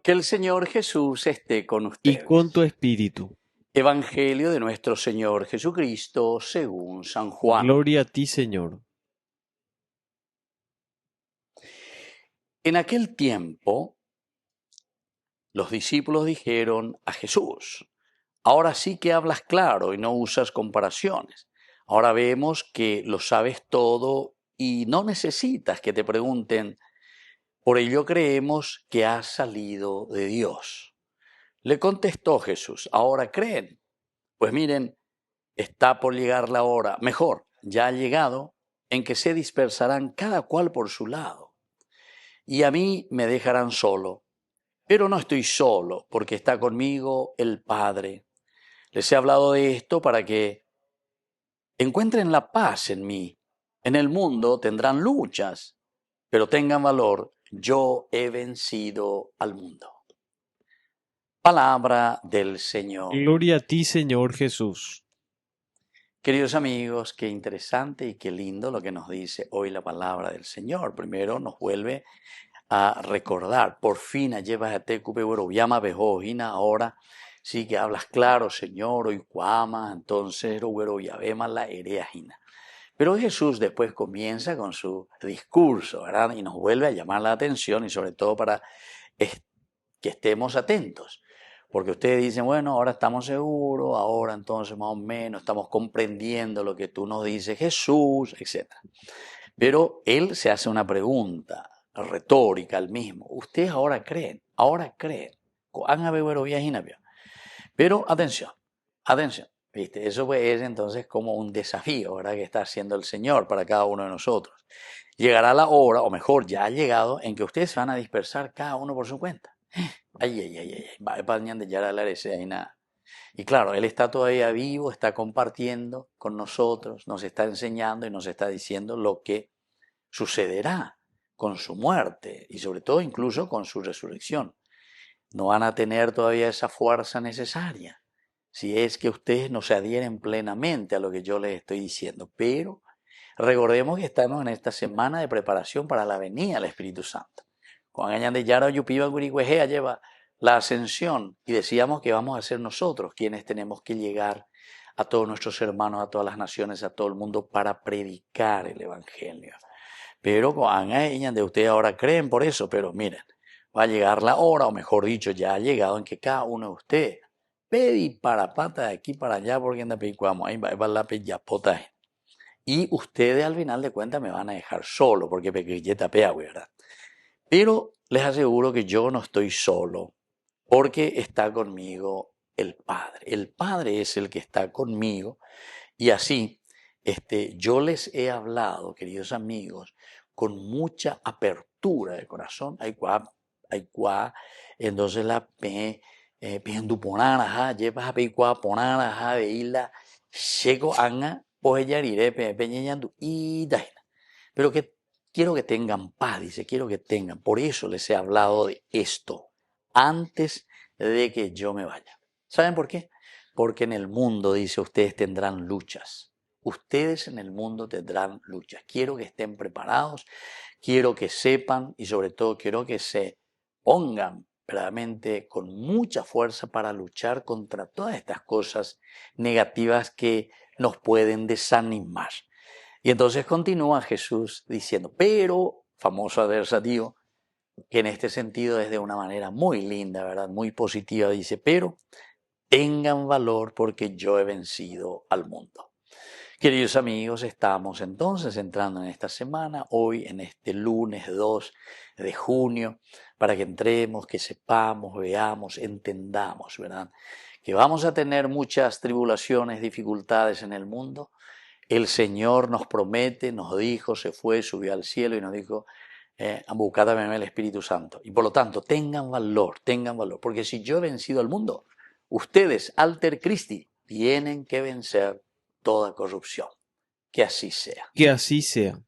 Que el Señor Jesús esté con y con tu ustedes. espíritu. Evangelio de nuestro Señor Jesucristo según San Juan. Gloria a ti, Señor. En aquel tiempo, los discípulos dijeron a Jesús: ahora sí que hablas claro y no usas comparaciones. Ahora vemos que lo sabes todo y no necesitas que te pregunten. Por ello creemos que has salido de Dios. Le contestó Jesús: ¿ahora creen? Pues miren, está por llegar la hora, mejor, ya ha llegado, en que se dispersarán cada cual por su lado. Y a mí me dejarán solo. Pero no estoy solo, porque está conmigo el Padre. Les he hablado de esto para que encuentren la paz en mí. En el mundo tendrán luchas, pero tengan valor, yo he vencido al mundo. Palabra del Señor. Gloria a ti, Señor Jesús. Queridos amigos, qué interesante y qué lindo lo que nos dice hoy la palabra del Señor. Primero nos vuelve a recordar, por fin llevas a te llama bejojina, ahora sí que hablas claro, Señor, hoy cuama, entonces ya vemos la ereajina. Pero Jesús después comienza con su discurso, ¿verdad? Y nos vuelve a llamar la atención y sobre todo para que estemos atentos. Porque ustedes dicen, bueno, ahora estamos seguros, ahora entonces más o menos estamos comprendiendo lo que tú nos dices, Jesús, etc. Pero él se hace una pregunta retórica al mismo. Ustedes ahora creen, ahora creen. Pero atención, ¿viste? Eso es entonces como un desafío, ¿verdad? Que está haciendo el Señor para cada uno de nosotros. Llegará la hora, o mejor, ya ha llegado, en que ustedes se van a dispersar cada uno por su cuenta. Y claro, Él está todavía vivo, está compartiendo con nosotros, nos está enseñando y nos está diciendo lo que sucederá con su muerte y sobre todo incluso con su resurrección. No van a tener todavía esa fuerza necesaria si es que ustedes no se adhieren plenamente a lo que yo les estoy diciendo. Pero recordemos que estamos en esta semana de preparación para la venida del Espíritu Santo. Juan Añan de Yara Yupiba Gurigüejea lleva la ascensión y decíamos que vamos a ser nosotros quienes tenemos que llegar a todos nuestros hermanos, a todas las naciones, a todo el mundo para predicar el Evangelio. Pero Juan Añan de ustedes ahora creen por eso, pero miren, va a llegar la hora, o mejor dicho, ya ha llegado en que cada uno de ustedes pedí para pata de aquí para allá porque anda picuamos, ahí va la pellapota. Y ustedes al final de cuentas me van a dejar solo porque pequeñeta pea, ¿verdad? Pero les aseguro que yo no estoy solo porque está conmigo el Padre. El Padre es el que está conmigo y así yo les he hablado, queridos amigos, con mucha apertura de corazón. Entonces la penduponara, llevas a peicua ponara, de isla, llego anga, pues ella iré peñeñando y daina. Pero que quiero que tengan paz, dice, quiero que tengan. Por eso les he hablado de esto antes de que yo me vaya. ¿Saben por qué? Porque en el mundo, dice, ustedes tendrán luchas. Ustedes en el mundo tendrán luchas. Quiero que estén preparados, quiero que sepan y sobre todo quiero que se pongan verdaderamente con mucha fuerza para luchar contra todas estas cosas negativas que nos pueden desanimar. Y entonces continúa Jesús diciendo, pero, famoso adversativo, que en este sentido es de una manera muy linda, ¿verdad? Muy positiva, dice, pero tengan valor porque yo he vencido al mundo. Queridos amigos, estamos entonces entrando en esta semana, hoy en este lunes 2 de junio, para que entremos, que sepamos, veamos, entendamos, ¿verdad? Que vamos a tener muchas tribulaciones, dificultades en el mundo. El Señor nos promete, nos dijo, se fue, subió al cielo y nos dijo, buscadme el Espíritu Santo. Y por lo tanto, tengan valor, porque si yo he vencido al mundo, ustedes, alter Christi, tienen que vencer toda corrupción. Que así sea. Que así sea.